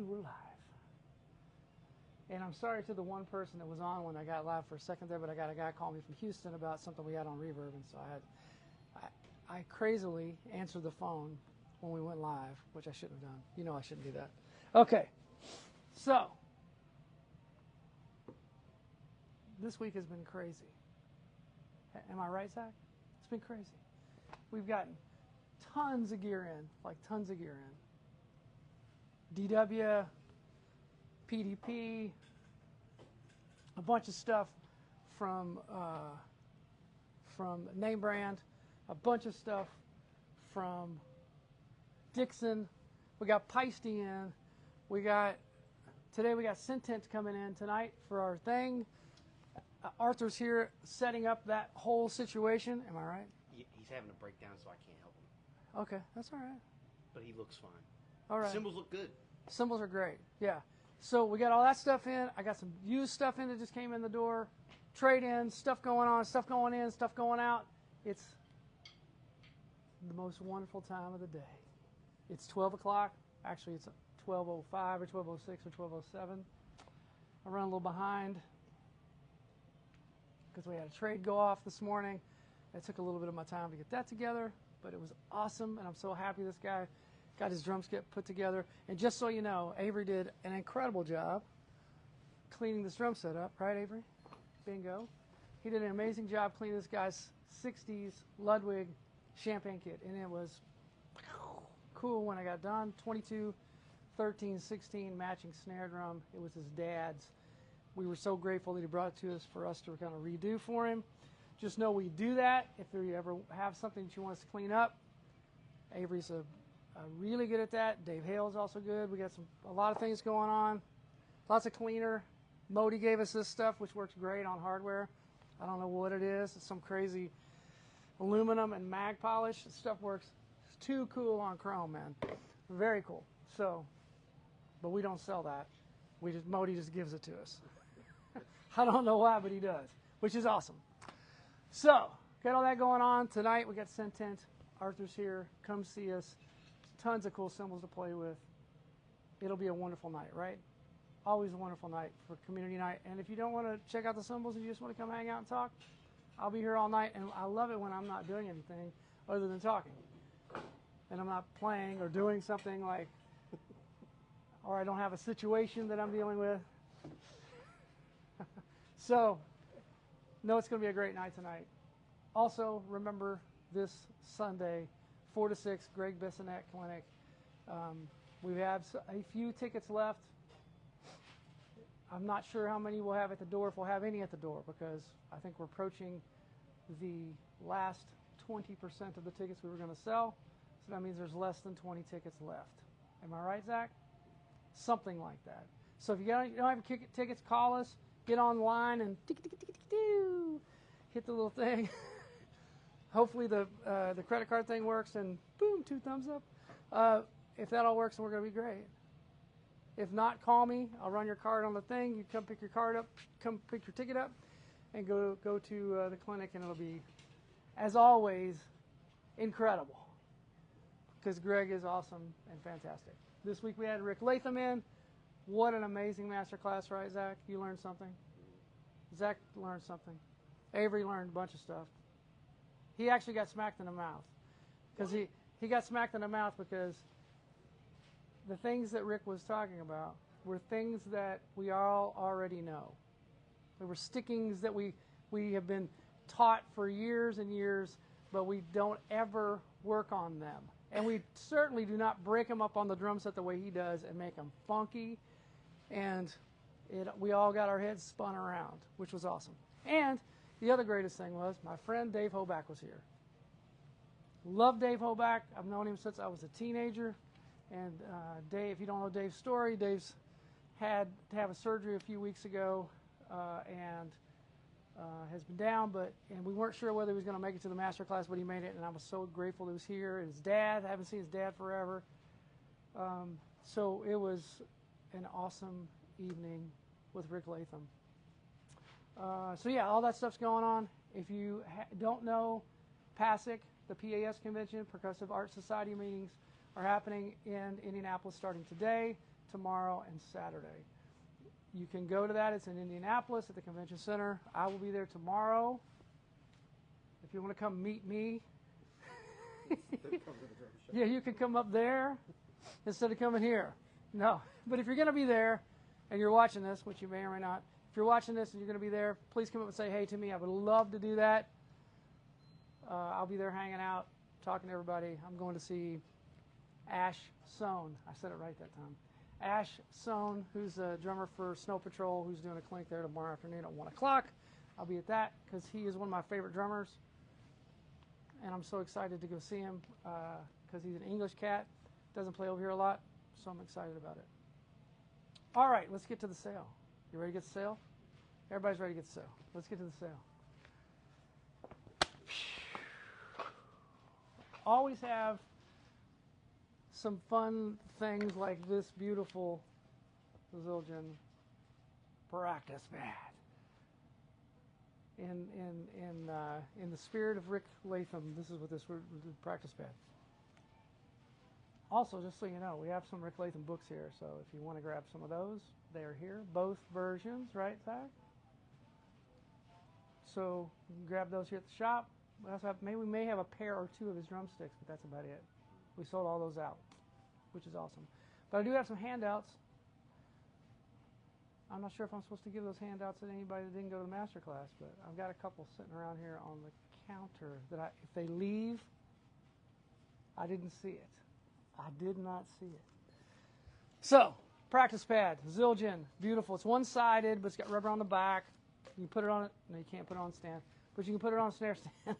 And we're live. And I'm sorry to the one person that was on when I got live for a second there, but I got a guy calling me from Houston about something we had on Reverb, and so I crazily answered the phone when we went live, which I shouldn't have done. You know I shouldn't do that. Okay, so this week has been crazy. Am I right, Zach? It's been crazy. We've gotten tons of gear in, like tons of gear in. DW, PDP, a bunch of stuff from Name Brand, a bunch of stuff from Dixon. We got Peisty in. Today we got Syntent coming in tonight for our thing. Arthur's here setting up that whole situation. Am I right? He's having a breakdown, so I can't help him. Okay, that's all right. But he looks fine. All right. Cymbals look good. Cymbals are great. Yeah. So we got all that stuff in. I got some used stuff in that just came in the door. Trade-in, stuff going on, stuff going in, stuff going out. It's the most wonderful time of the day. It's 12 o'clock. Actually, it's 12:05 or 12:06 or 12:07. I run a little behind because we had a trade go off this morning. It took a little bit of my time to get that together, but it was awesome, and I'm so happy this guy got his drum kit put together. And just so you know, Avery did an incredible job cleaning this drum set up, right, Avery? Bingo. He did an amazing job cleaning this guy's 60s Ludwig champagne kit, and it was cool when I got done. 22, 13, 16 matching snare drum. It was his dad's. We were so grateful that he brought it to us for us to kind of redo for him. Just know we do that. If you ever have something that you want us to clean up, Avery's really good at that. Dave Hale's also good. We got a lot of things going on. Lots of cleaner. Modi gave us this stuff, which works great on hardware. I don't know what it is. It's some crazy aluminum and mag polish. This stuff works too cool on chrome, man. Very cool. So, but we don't sell that. Modi just gives it to us. I don't know why, but he does, which is awesome. So, got all that going on. Tonight we got Syntent. Arthur's here. Come see us. Tons of cool cymbals to play with. It'll be a wonderful night, right? Always a wonderful night for community night. And if you don't want to check out the cymbals and you just want to come hang out and talk, I'll be here all night. And I love it when I'm not doing anything other than talking. And I'm not playing or doing something like, or I don't have a situation that I'm dealing with. So, no, it's going to be a great night tonight. Also, remember this Sunday, 4 to 6, Greg Bissonette Clinic. We have a few tickets left. I'm not sure how many we'll have at the door, if we'll have any at the door, because I think we're approaching the last 20% of the tickets we were going to sell. So that means there's less than 20 tickets left. Am I right, Zach? Something like that. So if you don't have tickets, call us. Get online and hit the little thing. Hopefully the credit card thing works, and boom, 2 thumbs up. If that all works, then we're going to be great. If not, call me. I'll run your card on the thing. You come pick your card up, come pick your ticket up, and go to the clinic, and it'll be, as always, incredible. Because Greg is awesome and fantastic. This week we had Rick Latham in. What an amazing master class, right, Zach? You learned something? Zach learned something. Avery learned a bunch of stuff. He actually got smacked in the mouth. Because he got smacked in the mouth because the things that Rick was talking about were things that we all already know. They were stickings that we have been taught for years and years, but we don't ever work on them. And we certainly do not break them up on the drum set the way he does and make them funky. And we all got our heads spun around, which was awesome. And the other greatest thing was my friend Dave Hoback was here. Love Dave Hoback. I've known him since I was a teenager. And Dave, if you don't know Dave's story, Dave's had to have a surgery a few weeks ago and has been down, and we weren't sure whether he was going to make it to the master class, but he made it, and I was so grateful he was here. And his dad, I haven't seen his dad forever. So it was an awesome evening with Rick Latham. So yeah, all that stuff's going on. If you don't know, PASIC, the PAS convention, Percussive Art Society meetings, are happening in Indianapolis starting today tomorrow, and Saturday. You can go to that. It's in Indianapolis at the Convention Center. I will be there tomorrow. If you want to come meet me, yeah, you can come up there instead of coming here. No, but if you're going to be there and you're watching this, which you may or may not, if you're watching this and you're going to be there, please come up and say hey to me. I would love to do that. I'll be there hanging out, talking to everybody. I'm going to see Ash Sohn. I said it right that time. Ash Sohn, who's a drummer for Snow Patrol, who's doing a clinic there tomorrow afternoon at 1 o'clock. I'll be at that because he is one of my favorite drummers. And I'm so excited to go see him because he's an English cat. Doesn't play over here a lot, so I'm excited about it. All right, let's get to the sale. You ready to get the sale? Everybody's ready to get the sale. Let's get to the sale. Always have some fun things like this beautiful Zildjian Practice Pad. In the spirit of Rick Latham, this is what this practice pad. Also, just so you know, we have some Rick Latham books here, so if you want to grab some of those, they're here. Both versions, right, Zach? So you can grab those here at the shop. We also have, maybe we may have a pair or two of his drumsticks, but that's about it. We sold all those out, which is awesome. But I do have some handouts. I'm not sure if I'm supposed to give those handouts to anybody that didn't go to the master class, but I've got a couple sitting around here on the counter that if they leave, I didn't see it. I did not see it. So, practice pad, Zildjian, beautiful. It's one-sided, but it's got rubber on the back. You can put it on it. No, you can't put it on a stand, but you can put it on a snare stand.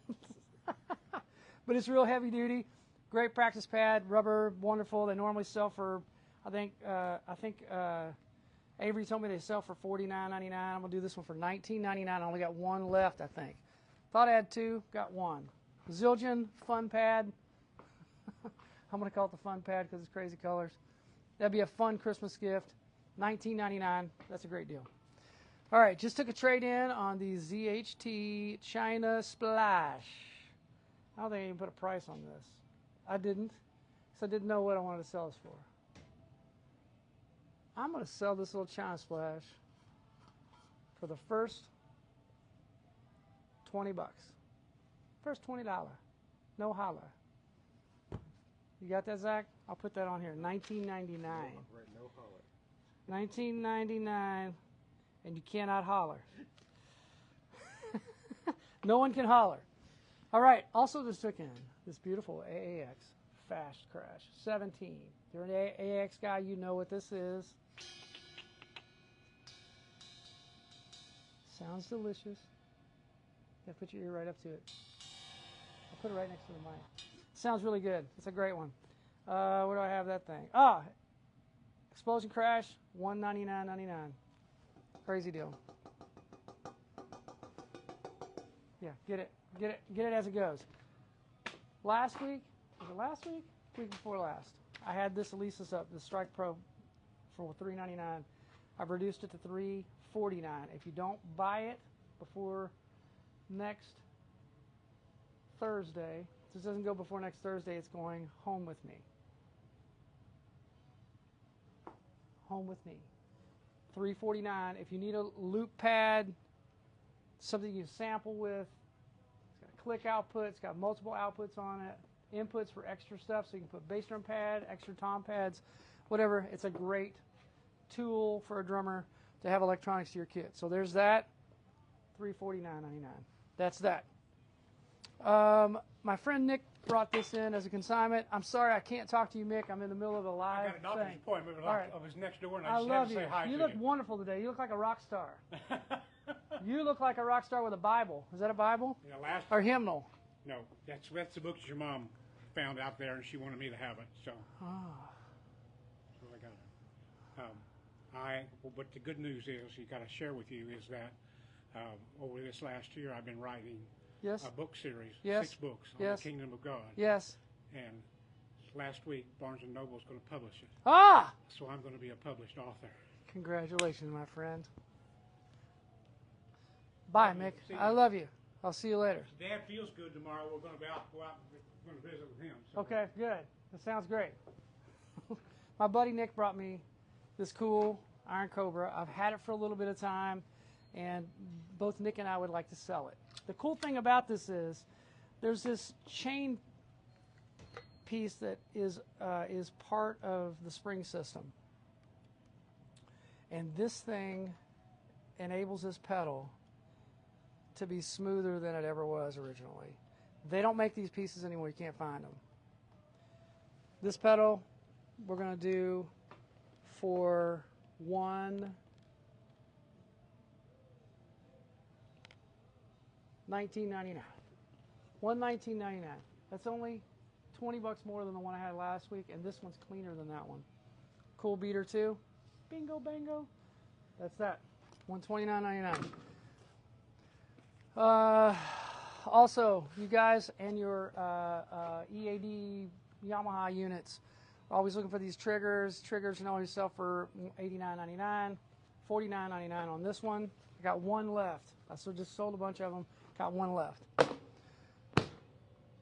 But it's real heavy duty. Great practice pad, rubber, wonderful. They normally sell for, I think Avery told me they sell for $49.99. I'm gonna do this one for $19.99. I only got one left, I think. Thought I had two, got one. Zildjian Fun Pad. I'm gonna call it the Fun Pad because it's crazy colors. That'd be a fun Christmas gift. $19.99. That's a great deal. All right, just took a trade-in on the ZHT China Splash. I don't think I even put a price on this. I didn't, because I didn't know what I wanted to sell this for. I'm going to sell this little China Splash for the first 20 bucks. First $20. No holler. You got that, Zach? I'll put that on here. $19.99. No holler. $19.99, and you cannot holler. No one can holler. All right, also just took in this beautiful AAX Fast Crash 17. If you're an AAX guy, you know what this is. Sounds delicious. Yeah, put your ear right up to it. I'll put it right next to the mic. Sounds really good. It's a great one. Where do I have that thing? Ah, Explosion Crash, $199.99. Crazy deal. Yeah, get it as it goes. Last week, was it last week? Week before last, I had this Alesis up, the Strike Pro, for $399. I've reduced it to $349. If you don't buy it before next Thursday, if this doesn't go before next Thursday, it's going home with me. Home with me. $349. If you need a loop pad, something you sample with, it's got a click output, it's got multiple outputs on it, inputs for extra stuff, so you can put bass drum pad, extra tom pads, whatever. It's a great tool for a drummer to have electronics to your kit. So there's that, $349.99. That's that. My friend Nick brought this in as a consignment. I'm sorry I can't talk to you, Mick. I'm in the middle of a live I got a doctor's appointment. All right. I was next door, and I just had love to you. say hi You to look wonderful today. You look like a rock star. You look like a rock star with a Bible. Is that a Bible? You know, last Or hymnal? no, that's the book your mom found out there, and she wanted me to have it. So, Ah. so I got it. But the good news is, you got to share with you is that over this last year, I've been writing Yes. a book series, Yes. 6 books on Yes. the Kingdom of God. Yes. And last week, Barnes & Noble is going to publish it. Ah! So I'm going to be a published author. Congratulations, my friend. Bye, Love you. Mick. See I you. love you. I'll see you later. Dad feels good tomorrow. We're going to go out and we're going to visit with him. So. Okay, good. That sounds great. My buddy Nick brought me this cool iron Cobra. I've had it for a little bit of time, and both Nick and I would like to sell it. The cool thing about this is there's this chain piece that is part of the spring system. And this thing enables this pedal to be smoother than it ever was originally. They don't make these pieces anymore. You can't find them. This pedal we're going to do for $19.99. $19.99. That's only 20 bucks more than the one I had last week, and this one's cleaner than that one. Cool beater too. Bingo bango. That's that. $129.99. Also, you guys and your EAD Yamaha units are always looking for these triggers. Triggers can always sell for $89.99, $49.99 on this one. I got one left. I just sold a bunch of them. Got one left.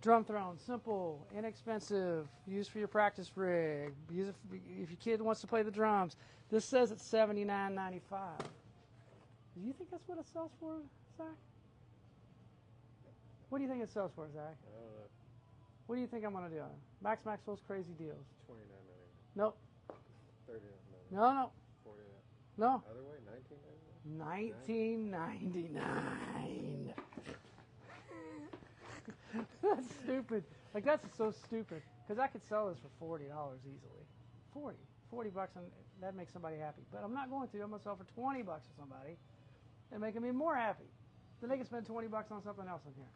Drum throne, simple, inexpensive, used for your practice rig. Use it if your kid wants to play the drums. This says it's $79.95. Do you think that's what it sells for, Zach? What do you think it sells for, Zach? I don't know. What do you think I'm going to do on it? Max Maxwell's crazy deals. $29.99. Nope. $39.99. No. $49. No. Other way, $19.99. $19.99. That's stupid. Like, that's so stupid. Because I could sell this for $40 easily. 40 bucks, and that makes somebody happy. But I'm not going to. I'm going to sell for 20 bucks to somebody and make them even more happy. Then they can spend 20 bucks on something else in here.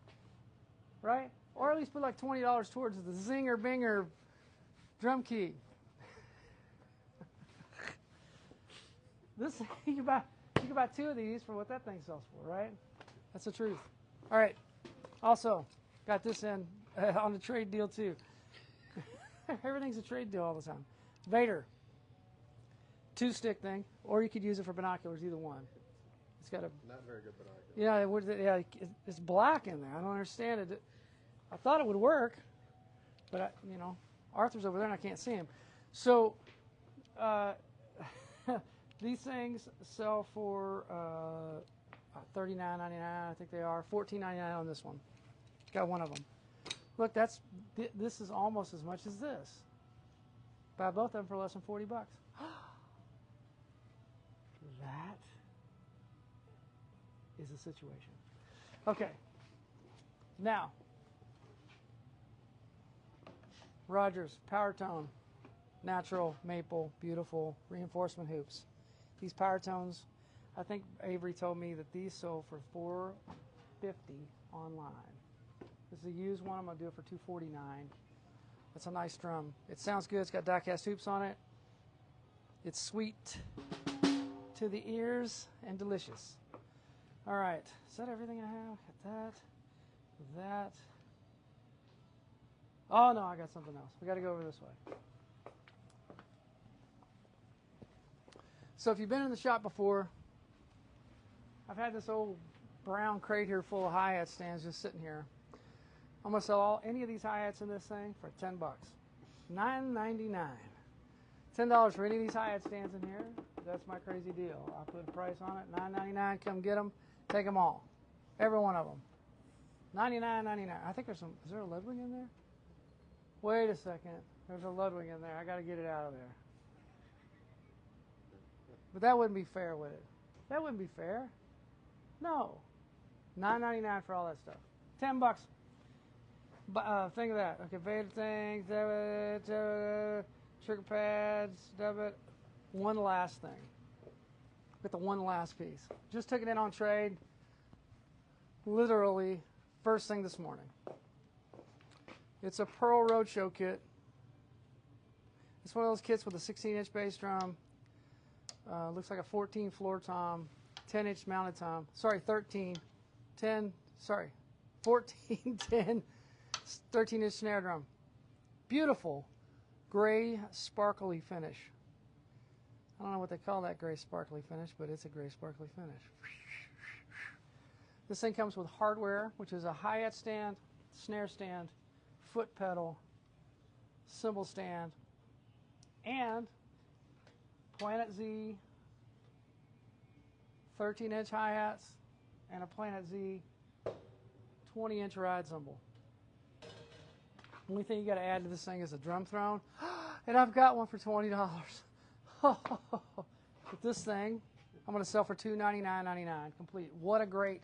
Right? Or at least put like $20 towards the Zinger Binger drum key. This you can buy two of these for what that thing sells for, right? That's the truth. All right. Also, got this in on the trade deal too. Everything's a trade deal all the time. Vater, 2-stick thing, or you could use it for binoculars. Either one. It's got a Not very good binoculars. yeah. It's black in there. I don't understand it. I thought it would work, but Arthur's over there and I can't see him. So these things sell for $39.99. I think they are $14.99 on this one. Got one of them. Look, this is almost as much as this. Buy both of them for less than 40 bucks. That is the situation. Okay. Now, Rogers, PowerTone, natural, maple, beautiful, reinforcement hoops. These PowerTones, I think Avery told me that these sold for $450 online. This is a used one. I'm going to do it for $249. That's a nice drum. It sounds good. It's got die-cast hoops on it. It's sweet to the ears and delicious. All right. Is that everything I have? Got that. Oh, no, I got something else. We got to go over this way. So if you've been in the shop before, I've had this old brown crate here full of hi-hat stands just sitting here. I'm going to sell any of these hi-hats in this thing for 10 bucks. $9.99. $10 for any of these hi-hat stands in here. That's my crazy deal. I'll put a price on it. $9.99. Come get them. Take them all. Every one of them. $99.99. I think there's some. Is there a Ludwig in there? Wait a second. There's a Ludwig in there. I got to get it out of there. But that wouldn't be fair, would it? That wouldn't be fair. No. $9.99 for all that stuff. 10 bucks. Think of that. Okay, Vater things, trigger pads, debit. One last thing. With the one last piece. Just took it in on trade. Literally, first thing this morning. It's a Pearl Roadshow kit. It's one of those kits with a 16-inch bass drum. Looks like a 14 floor tom, 10-inch mounted tom. Sorry, 13, 10. Sorry, 14, 10. 13-inch snare drum. Beautiful gray sparkly finish. I don't know what they call that gray sparkly finish, but it's a gray sparkly finish. This thing comes with hardware, which is a hi-hat stand, snare stand, foot pedal, cymbal stand, and Planet Z, 13-inch hi-hats, and a Planet Z 20-inch ride cymbal. Only thing you got to add to this thing is a drum throne, and I've got one for $20. But this thing, I'm going to sell for $299.99 complete. What a great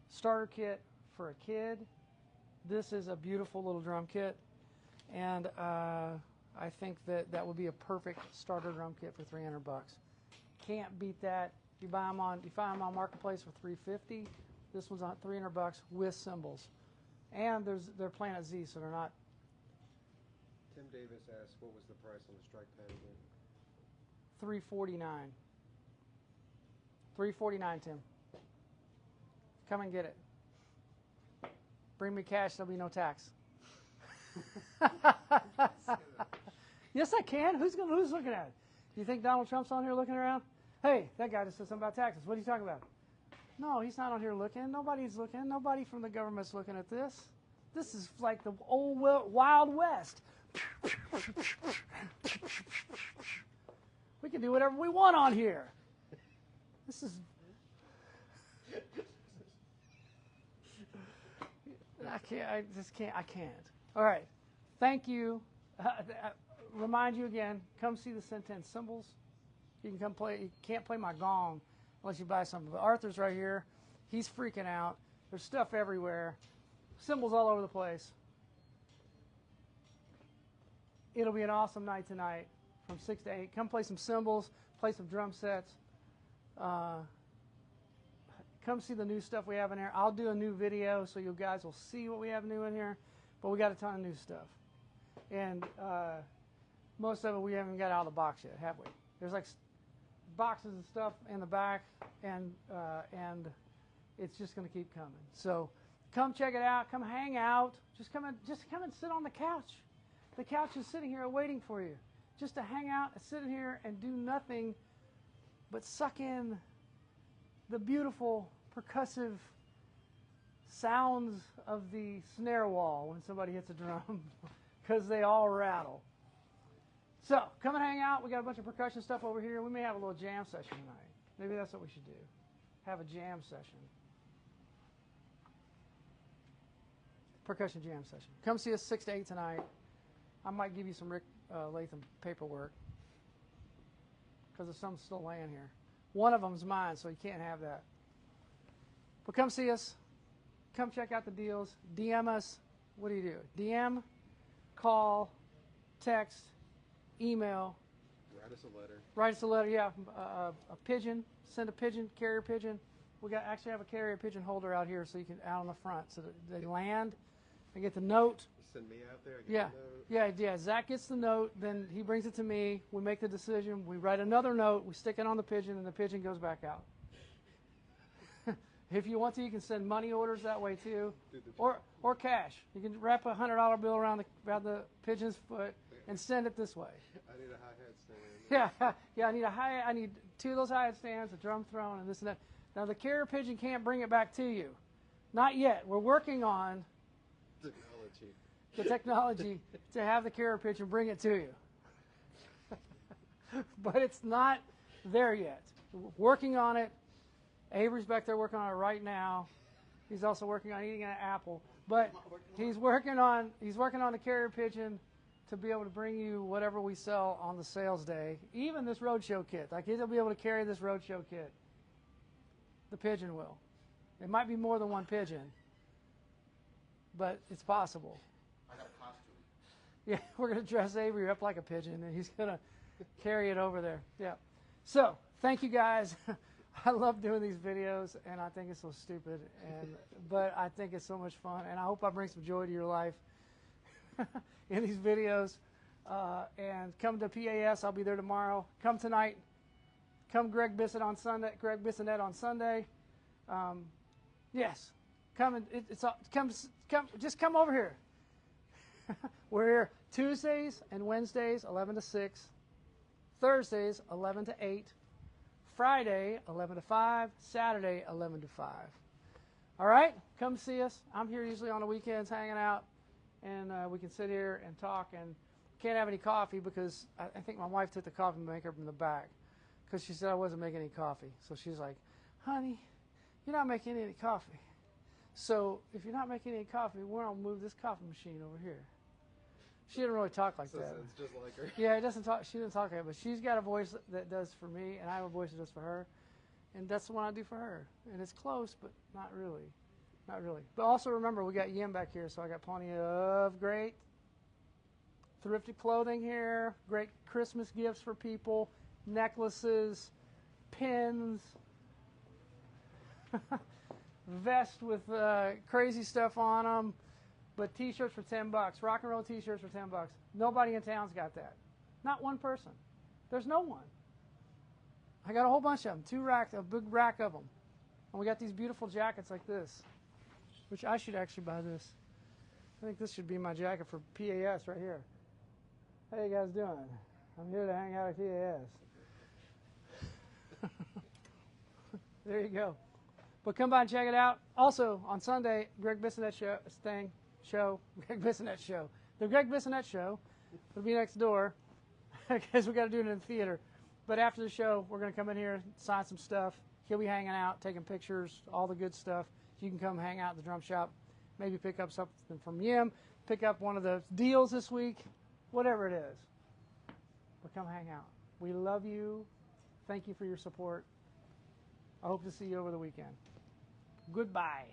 starter kit for a kid. This is a beautiful little drum kit, and I think that would be a perfect starter drum kit for $300. Can't beat that. You find them on Marketplace for $350. This one's on $300 with cymbals, and they're Planet Z, so they're not. Tim Davis asked, what was the price on the StrikePad again? $349. $349, Tim. Come and get it. Bring me cash, there'll be no tax. Yes, I can. Who's looking at it? Do you think Donald Trump's on here looking around? Hey, that guy just said something about taxes. What are you talking about? No, he's not on here looking. Nobody's looking. Nobody from the government's looking at this. This is like the old Wild West. We can do whatever we want on here. This is... I can't. All right. Thank you. Remind you again, come see the Centennial Cymbals. You can come play. You can't play my gong unless you buy something. But Arthur's right here. He's freaking out. There's stuff everywhere. Cymbals all over the place. It'll be an awesome night tonight from 6 to 8. Come play some cymbals, play some drum sets. Come see the new stuff we have in here. I'll do a new video so you guys will see what we have new in here. But we got a ton of new stuff. And most of it we haven't got out of the box yet, have we? There's like boxes and stuff in the back, and it's just going to keep coming. So come check it out. Come hang out. Just come and sit on the couch. The couch is sitting here waiting for you, just to hang out and sit in here and do nothing but suck in the beautiful percussive sounds of the snare wall when somebody hits a drum, because they all rattle. So come and hang out. We got a bunch of percussion stuff over here. We may have a little jam session tonight. Maybe that's what we should do. Have a jam session. Percussion jam session. Come see us 6 to 8 tonight. I might give you some Rick Latham paperwork, because there's some still laying here. One of them's mine, so you can't have that. But come see us. Come check out the deals. DM us. What do you do? DM, call, text, email. Write us a letter. Write us a letter, yeah. A pigeon. Send a pigeon, carrier pigeon. We actually have a carrier pigeon holder out here, so you can out on the front, so that they land. They get the note. Send me out there. I get the note. Yeah. Zach gets the note, then he brings it to me. We make the decision. We write another note. We stick it on the pigeon, and the pigeon goes back out. If you want to, you can send money orders that way too, or cash. You can wrap a $100 bill around the pigeon's foot and send it this way. I need a hi-hat stand. Yeah. I need 2 of those hi-hat stands, a drum throne, and this and that. Now the carrier pigeon can't bring it back to you, not yet. We're working on the technology to have the carrier pigeon bring it to you, but it's not there yet. We're working on it. Avery's back there working on it right now. He's also working on eating an apple, but he's working on the carrier pigeon to be able to bring you whatever we sell on the sales day, even this roadshow kit. Like, he'll be able to carry this roadshow kit. The pigeon will. It might be more than one pigeon, but it's possible. I got a costume. Yeah, we're going to dress Avery up like a pigeon, and he's going to carry it over there. Yeah. So, thank you guys. I love doing these videos, and I think it's so stupid, but I think it's so much fun, and I hope I bring some joy to your life in these videos. And come to PAS. I'll be there tomorrow. Come tonight. Come Greg Bissett on Sunday. Greg Bissonette on Sunday. Yes. Come and just come over here. We're here Tuesdays and Wednesdays, 11 to 6. Thursdays, 11 to 8. Friday, 11 to 5. Saturday, 11 to 5. All right? Come see us. I'm here usually on the weekends hanging out, and we can sit here and talk. And can't have any coffee because I think my wife took the coffee maker from the back because she said I wasn't making any coffee. So she's like, honey, you're not making any coffee. So if you're not making any coffee, we're going to move this coffee machine over here. She didn't really talk like that. It's just like her. Yeah, it doesn't talk. She didn't talk like that, but she's got a voice that does for me, and I have a voice that does for her, and that's the one I do for her. And it's close, but not really, not really. But also remember, we got Yim back here, so I got plenty of great, thrifty clothing here, great Christmas gifts for people, necklaces, pins, vest with crazy stuff on them. But T-shirts for $10. Rock and roll T-shirts for $10. Nobody in town's got that. Not one person. There's no one. I got a whole bunch of them. A big rack of them. And we got these beautiful jackets like this, which I should actually buy this. I think this should be my jacket for PAS right here. How you guys doing? I'm here to hang out at PAS. There you go. But come by and check it out. Also, on Sunday, Greg Bissonette Greg Bissonette show. The Greg Bissonette show will be next door because we got to do it in the theater. But after the show, we're going to come in here, sign some stuff. He'll be hanging out, taking pictures, all the good stuff. You can come hang out at the drum shop, maybe pick up something from Yim, pick up one of the deals this week, whatever it is. But come hang out. We love you. Thank you for your support. I hope to see you over the weekend. Goodbye.